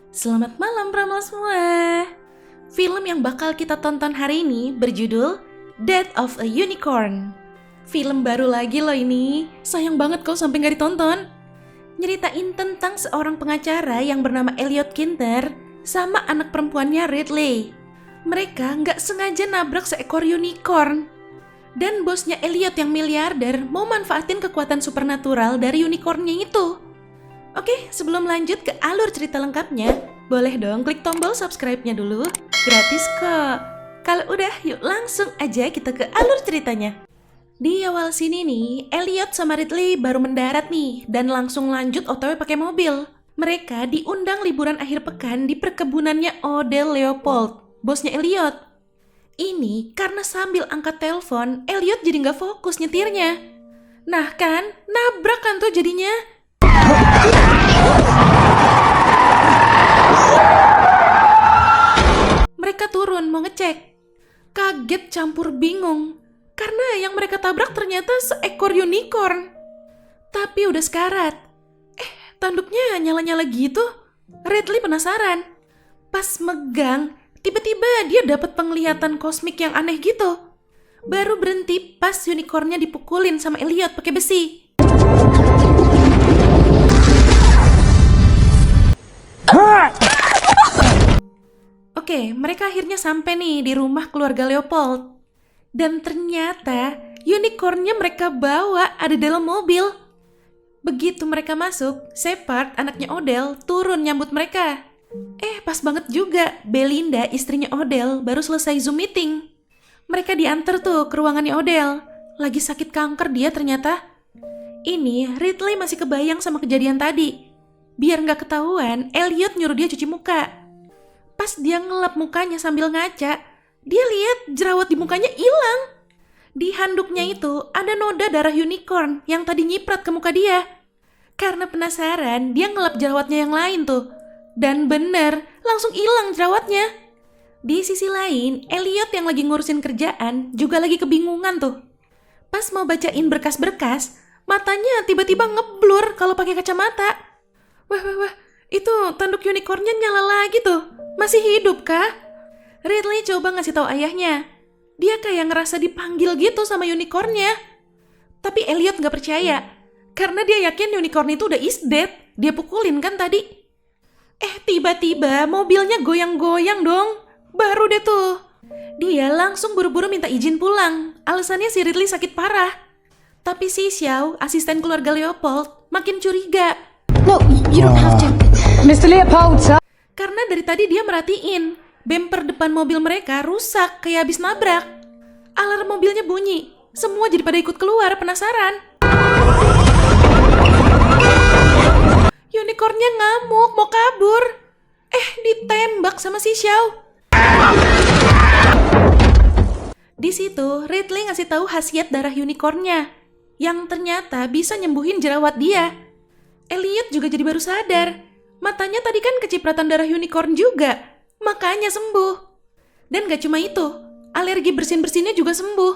Selamat malam Pramal semua. Film yang bakal kita tonton hari ini berjudul Death of a Unicorn. Film baru lagi loh ini. Sayang banget kau sampai gak ditonton. Nyeritain tentang seorang pengacara yang bernama Elliot Kinter sama anak perempuannya Ridley. Mereka gak sengaja nabrak seekor unicorn. Dan bosnya Elliot yang miliarder mau manfaatin kekuatan supernatural dari unicornnya itu. Oke, sebelum lanjut ke alur cerita lengkapnya, boleh dong klik tombol subscribe-nya dulu. Gratis kok. Kalau udah, yuk langsung aja kita ke alur ceritanya. Di awal sini nih, Elliot sama Ridley baru mendarat nih dan langsung lanjut OTW pakai mobil. Mereka diundang liburan akhir pekan di perkebunannya Odell Leopold, bosnya Elliot. Ini karena sambil angkat telepon, Elliot jadi nggak fokus nyetirnya. Nah kan, nabrak kan tuh jadinya. Mereka turun mau ngecek. Kaget campur bingung. Karena yang mereka tabrak ternyata seekor unicorn. Tapi udah sekarat. Tanduknya nyala-nyala gitu. Ridley penasaran. Pas megang, tiba-tiba dia dapat penglihatan kosmik yang aneh gitu. Baru berhenti pas unicornnya dipukulin sama Elliot pakai besi. Oke, mereka akhirnya sampai nih di rumah keluarga Leopold. Dan ternyata unicornnya mereka bawa ada dalam mobil. Begitu mereka masuk, Shepard, anaknya Odell, turun nyambut mereka. Pas banget juga, Belinda, istrinya Odell, baru selesai Zoom meeting. Mereka diantar tuh ke ruangannya Odell. Lagi sakit kanker dia ternyata. Ini Ridley masih kebayang sama kejadian tadi. Biar nggak ketahuan, Elliot nyuruh dia cuci muka. Pas dia ngelap mukanya sambil ngaca, dia lihat jerawat di mukanya hilang. Di handuknya itu ada noda darah unicorn yang tadi nyiprat ke muka dia. Karena penasaran, dia ngelap jerawatnya yang lain tuh. Dan bener, langsung hilang jerawatnya. Di sisi lain, Elliot yang lagi ngurusin kerjaan juga lagi kebingungan tuh. Pas mau bacain berkas-berkas, matanya tiba-tiba ngeblur kalau pakai kacamata. Wah, itu tanduk unicornnya nyala lagi tuh. Masih hidup kah? Ridley coba ngasih tahu ayahnya. Dia kayak ngerasa dipanggil gitu sama unicornnya. Tapi Elliot gak percaya. Karena dia yakin unicorn itu udah is dead. Dia pukulin kan tadi. Tiba-tiba mobilnya goyang-goyang dong. Baru deh tuh. Dia langsung buru-buru minta izin pulang. Alasannya si Ridley sakit parah. Tapi si Xiao, asisten keluarga Leopold, makin curiga. No, you don't have to. Mr. Leopold, sir. Karena dari tadi dia merhatiin, bemper depan mobil mereka rusak kayak habis nabrak. Alarm mobilnya bunyi, semua jadi pada ikut keluar penasaran. Unicornnya ngamuk, mau kabur. Ditembak sama si Xiao. Di situ, Ridley ngasih tahu khasiat darah unicornnya, yang ternyata bisa nyembuhin jerawat dia. Elliot juga jadi baru sadar. Matanya tadi kan kecipratan darah unicorn juga, makanya sembuh. Dan gak cuma itu, alergi bersin-bersinnya juga sembuh.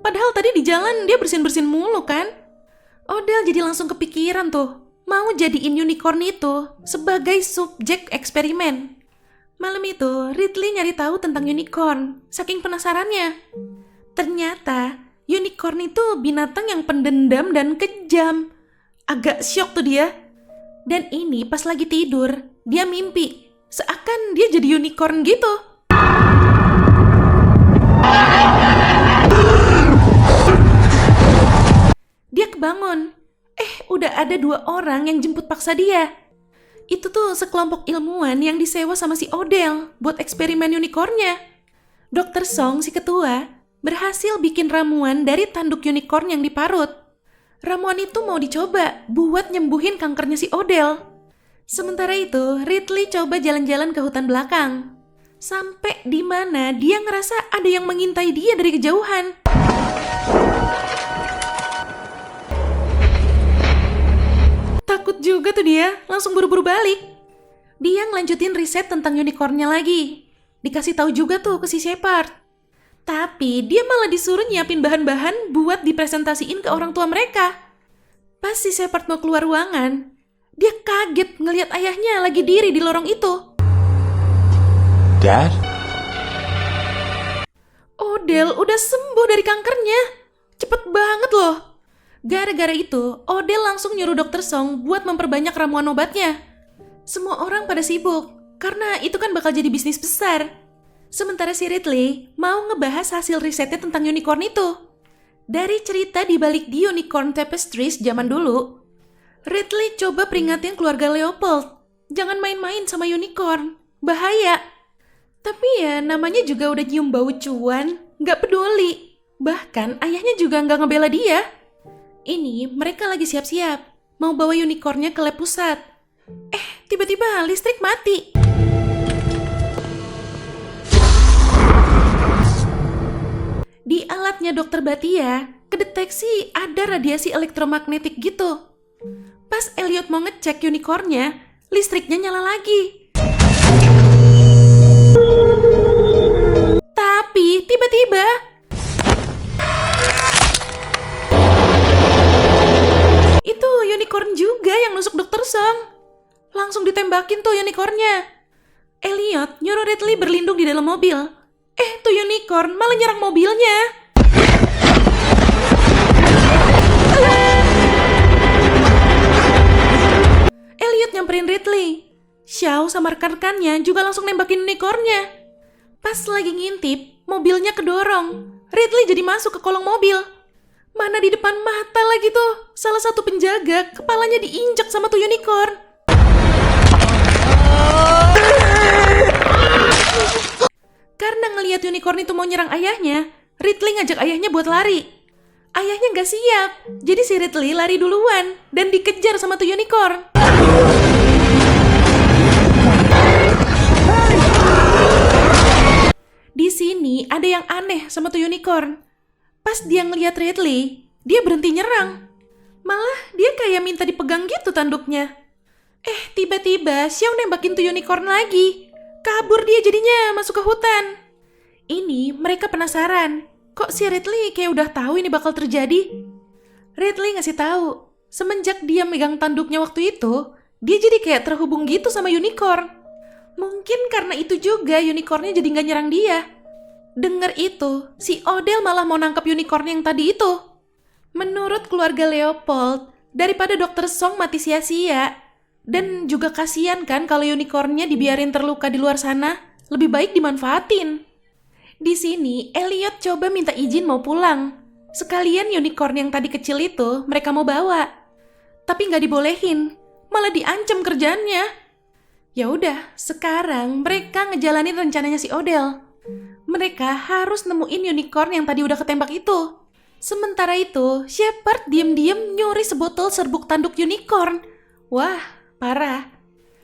Padahal tadi di jalan dia bersin-bersin mulu kan. Odell jadi langsung kepikiran tuh, mau jadiin unicorn itu sebagai subjek eksperimen. Malam itu, Ridley nyari tahu tentang unicorn, saking penasarannya. Ternyata, unicorn itu binatang yang pendendam dan kejam. Agak syok tuh dia. Dan ini pas lagi tidur, dia mimpi. Seakan dia jadi unicorn gitu. Dia kebangun. Udah ada 2 orang yang jemput paksa dia. Itu tuh sekelompok ilmuwan yang disewa sama si Odell buat eksperimen unicornnya. Dr. Song, si ketua, berhasil bikin ramuan dari tanduk unicorn yang diparut. Ramuan itu mau dicoba buat nyembuhin kankernya si Odell. Sementara itu, Ridley coba jalan-jalan ke hutan belakang. Sampai di mana dia ngerasa ada yang mengintai dia dari kejauhan. Takut juga tuh dia, langsung buru-buru balik. Dia ngelanjutin riset tentang unicornnya lagi. Dikasih tahu juga tuh ke si Shepard. Tapi dia malah disuruh nyiapin bahan-bahan buat dipresentasiin ke orang tua mereka. Pas si Shepard mau keluar ruangan, dia kaget ngelihat ayahnya lagi diri di lorong itu. Dad? Odell udah sembuh dari kankernya. Cepet banget loh. Gara-gara itu, Odell langsung nyuruh Dr. Song buat memperbanyak ramuan obatnya. Semua orang pada sibuk, karena itu kan bakal jadi bisnis besar. Sementara si Ridley mau ngebahas hasil risetnya tentang unicorn itu. Dari cerita di balik The Unicorn Tapestries zaman dulu, Ridley coba peringatin keluarga Leopold. Jangan main-main sama unicorn, bahaya. Tapi ya namanya juga udah nyium bau cuan, gak peduli. Bahkan ayahnya juga gak ngebela dia. Ini mereka lagi siap-siap, mau bawa unicornnya ke lab pusat. Tiba-tiba listrik mati. Di alatnya Dokter Batia, kedeteksi ada radiasi elektromagnetik gitu. Pas Elliot mau ngecek unicornnya, listriknya nyala lagi. Tapi tiba-tiba itu unicorn juga yang nusuk Dokter Song. Langsung ditembakin tuh unicornnya. Elliot nyuruh Ridley berlindung di dalam mobil. Tuh unicorn malah nyerang mobilnya. Elliot nyamperin Ridley. Xiao sama rekan-rekannya juga langsung nembakin unicornnya. Pas lagi ngintip, mobilnya kedorong. Ridley jadi masuk ke kolong mobil. Mana di depan mata lagi tuh, salah satu penjaga kepalanya diinjak sama tuh unicorn. Karena ngelihat unicorn itu mau nyerang ayahnya, Ridley ngajak ayahnya buat lari. Ayahnya gak siap, jadi si Ridley lari duluan dan dikejar sama tuh unicorn. Di sini ada yang aneh sama tuh unicorn. Pas dia ngelihat Ridley, dia berhenti nyerang. Malah dia kayak minta dipegang gitu tanduknya. Tiba-tiba Xiao nembakin tuh unicorn lagi. Kabur dia jadinya masuk ke hutan. Ini mereka penasaran. Kok si Ridley kayak udah tahu ini bakal terjadi? Ridley ngasih tahu. Semenjak dia megang tanduknya waktu itu, dia jadi kayak terhubung gitu sama unicorn. Mungkin karena itu juga unicornnya jadi gak nyerang dia. Dengar itu, si Odell malah mau nangkap unicorn yang tadi itu. Menurut keluarga Leopold, daripada Dr. Song mati sia-sia, dan juga kasihan kan kalau unicornnya dibiarin terluka di luar sana, lebih baik dimanfaatin. Di sini, Elliot coba minta izin mau pulang. Sekalian unicorn yang tadi kecil itu mereka mau bawa. Tapi nggak dibolehin, malah diancam kerjaannya. Ya udah, sekarang mereka ngejalanin rencananya si Odell. Mereka harus nemuin unicorn yang tadi udah ketembak itu. Sementara itu, Shepard diem-diem nyuri sebotol serbuk tanduk unicorn. Wah, parah.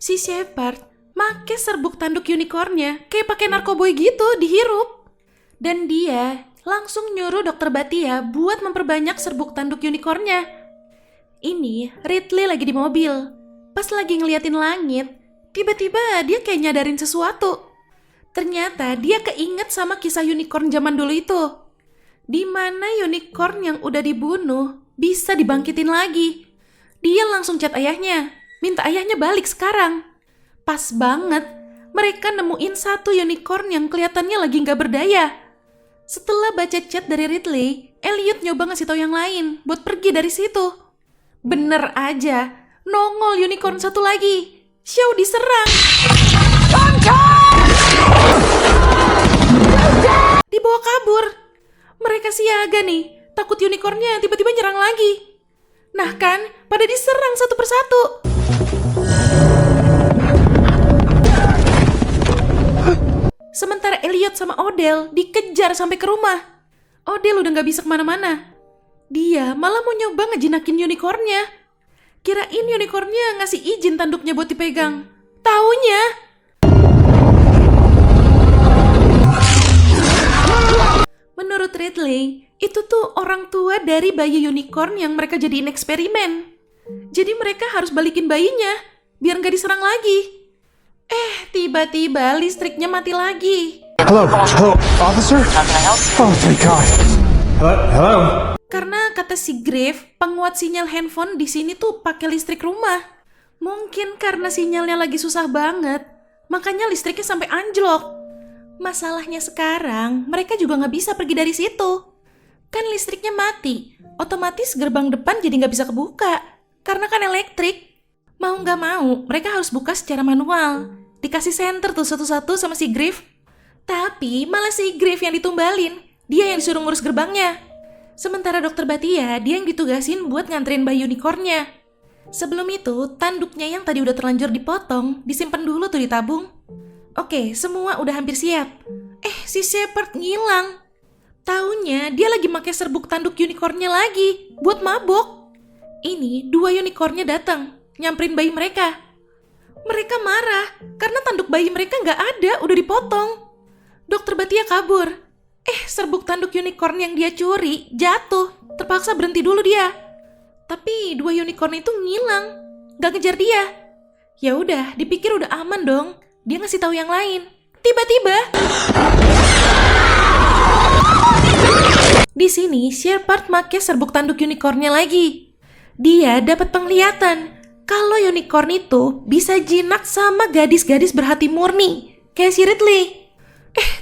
Si Shepard make serbuk tanduk unicornnya kayak pakai narkoboy gitu dihirup. Dan dia langsung nyuruh Dokter Batia buat memperbanyak serbuk tanduk unicornnya. Ini Ridley lagi di mobil. Pas lagi ngeliatin langit, tiba-tiba dia kayak nyadarin sesuatu. Ternyata dia keinget sama kisah unicorn zaman dulu itu. Di mana unicorn yang udah dibunuh bisa dibangkitin lagi. Dia langsung chat ayahnya, minta ayahnya balik sekarang. Pas banget, mereka nemuin satu unicorn yang kelihatannya lagi nggak berdaya. Setelah baca chat dari Ridley, Elliot nyoba ngasih tahu yang lain buat pergi dari situ. Bener aja, nongol unicorn satu lagi. Xiao diserang. Dibawa kabur. Mereka siaga nih, takut unicornnya tiba-tiba nyerang lagi. Nah kan, pada diserang satu persatu. Sementara Elliot sama Odell dikejar sampai ke rumah. Odell udah gak bisa kemana-mana. Dia malah mau nyoba ngejinakin unicornnya. Kirain unicornnya ngasih izin tanduknya buat dipegang. Taunya menurut Ridley, itu tuh orang tua dari bayi unicorn yang mereka jadiin eksperimen. Jadi mereka harus balikin bayinya, biar gak diserang lagi. Tiba-tiba listriknya mati lagi. Hello, officer? Oh, thank God. Hello? Karena kata si Grave, penguat sinyal handphone di sini tuh pakai listrik rumah. Mungkin karena sinyalnya lagi susah banget, makanya listriknya sampai anjlok. Masalahnya sekarang, mereka juga nggak bisa pergi dari situ. Kan listriknya mati, otomatis gerbang depan jadi nggak bisa kebuka. Karena kan elektrik. Mau nggak mau, mereka harus buka secara manual. Dikasih senter tuh satu-satu sama si Griff. Tapi malah si Griff yang ditumbalin. Dia yang disuruh ngurus gerbangnya. Sementara Dokter Batia, dia yang ditugasin buat nganterin bayi unicornnya. Sebelum itu, tanduknya yang tadi udah terlanjur dipotong, disimpan dulu tuh di tabung. Oke, semua udah hampir siap. Si Shepard ngilang. Taunya dia lagi pakai serbuk tanduk unicornnya lagi buat mabok. Ini 2 unicornnya datang, nyamperin bayi mereka. Mereka marah karena tanduk bayi mereka nggak ada, udah dipotong. Dokter Batia kabur. Serbuk tanduk unicorn yang dia curi jatuh. Terpaksa berhenti dulu dia. Tapi 2 unicorn itu ngilang, nggak ngejar dia. Ya udah, dipikir udah aman dong. Dia ngasih tahu yang lain. Tiba-tiba di sini Shepard make serbuk tanduk unicornnya lagi. Dia dapat penglihatan kalau unicorn itu bisa jinak sama gadis-gadis berhati murni kayak si Ridley.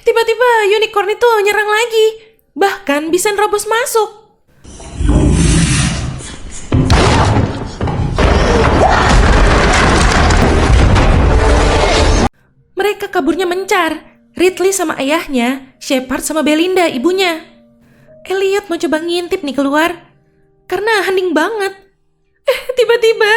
Tiba-tiba unicorn itu nyerang lagi. Bahkan bisa nerobos masuk. Mereka kaburnya mencar. Ridley sama ayahnya, Shepard sama Belinda ibunya. Elliot mau coba ngintip nih keluar. Karena hening banget. Tiba-tiba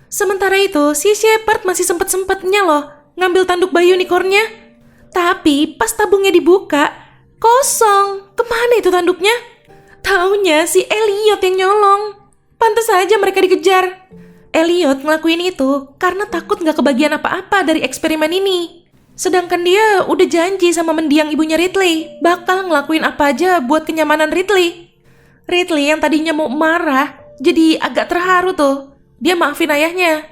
sementara itu, si Shepard masih sempet-sempetnya loh ngambil tanduk bayi unicornnya. Tapi pas tabungnya dibuka, kosong. Kemana itu tanduknya? Taunya si Elliot yang nyolong. Pantes aja mereka dikejar. Elliot ngelakuin itu karena takut gak kebagian apa-apa dari eksperimen ini. Sedangkan dia udah janji sama mendiang ibunya Ridley bakal ngelakuin apa aja buat kenyamanan Ridley. Ridley yang tadinya mau marah jadi agak terharu tuh. Dia maafin ayahnya.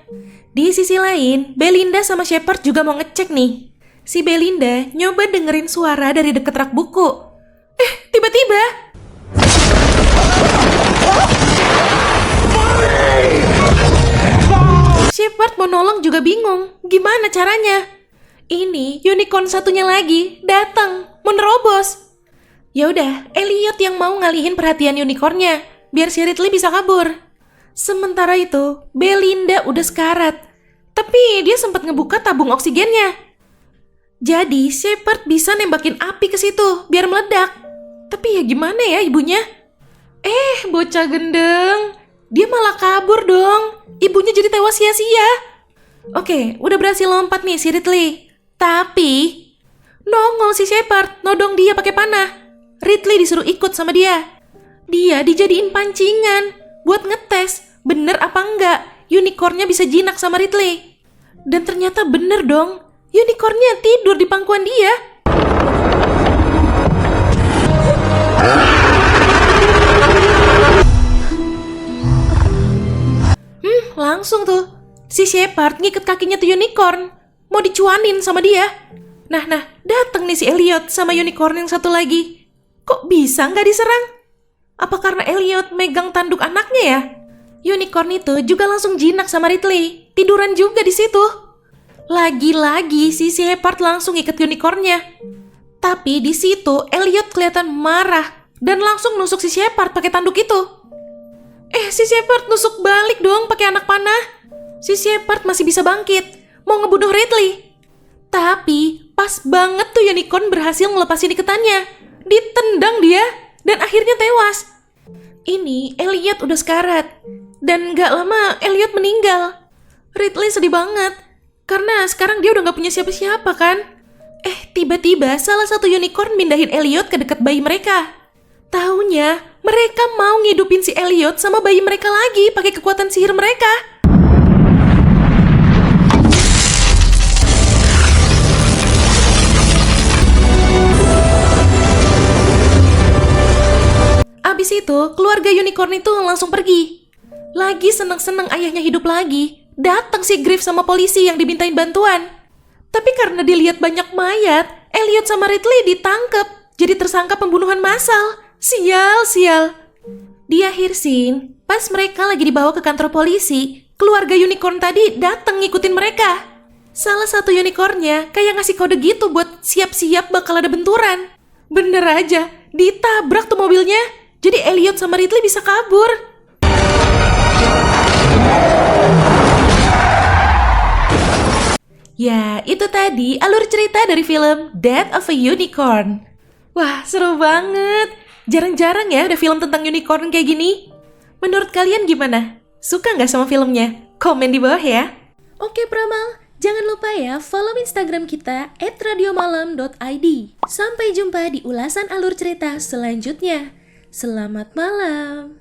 Di sisi lain, Belinda sama Shepard juga mau ngecek nih. Si Belinda nyoba dengerin suara dari deket rak buku. Tiba-tiba Shepard mau nolong juga bingung. Gimana caranya? Ini unicorn satunya lagi datang, mau nerobos. Ya udah, Elliot yang mau ngalihin perhatian unicornnya biar si Ridley bisa kabur. Sementara itu, Belinda udah sekarat. Tapi dia sempat ngebuka tabung oksigennya. Jadi, Shepard bisa nembakin api ke situ biar meledak. Tapi ya gimana ya ibunya? Bocah gendeng. Dia malah kabur dong. Ibunya jadi tewas sia-sia. Oke, udah berhasil lompat nih si Ridley. Tapi nongol si Shepard, nodong dia pakai panah. Ridley disuruh ikut sama dia. Dia dijadiin pancingan buat ngetes bener apa enggak unicornnya bisa jinak sama Ridley. Dan ternyata bener dong. Unicornnya tidur di pangkuan dia. Langsung tuh si Shepard ngiket kakinya tuh unicorn, mau dicuanin sama dia. Nah, dateng nih si Elliot sama unicorn yang satu lagi. Kok bisa nggak diserang? Apa karena Elliot megang tanduk anaknya ya? Unicorn itu juga langsung jinak sama Ridley, tiduran juga di situ. Lagi-lagi si Shepard langsung ngiket unicornnya. Tapi di situ Elliot kelihatan marah dan langsung nusuk si Shepard pakai tanduk itu. Si Shepard nusuk balik dong pakai anak panah. Si Shepard masih bisa bangkit, mau ngebunuh Ridley. Tapi pas banget tuh unicorn berhasil ngelepasin iketannya. Ditendang dia dan akhirnya tewas. Ini Elliot udah sekarat. Dan gak lama Elliot meninggal. Ridley sedih banget karena sekarang dia udah gak punya siapa-siapa kan. Tiba-tiba salah satu unicorn mindahin Elliot ke dekat bayi mereka. Taunya mereka mau ngidupin si Elliot sama bayi mereka lagi pakai kekuatan sihir mereka. Abis itu, keluarga unicorn itu langsung pergi. Lagi seneng-seneng ayahnya hidup lagi, datang si Griff sama polisi yang dimintain bantuan. Tapi karena dilihat banyak mayat, Elliot sama Ridley ditangkap jadi tersangka pembunuhan massal. Sial. Di akhir scene, pas mereka lagi dibawa ke kantor polisi, keluarga unicorn tadi datang ngikutin mereka. Salah satu unicornnya kayak ngasih kode gitu buat siap-siap bakal ada benturan. Bener aja, ditabrak tuh mobilnya. Jadi Elliot sama Ridley bisa kabur. Ya, itu tadi alur cerita dari film Death of a Unicorn. Wah, seru banget. Jarang-jarang ya ada film tentang unicorn kayak gini. Menurut kalian gimana? Suka nggak sama filmnya? Komen di bawah ya. Oke Pramal, jangan lupa ya follow Instagram kita @radiomalam.id. Sampai jumpa di ulasan alur cerita selanjutnya. Selamat malam.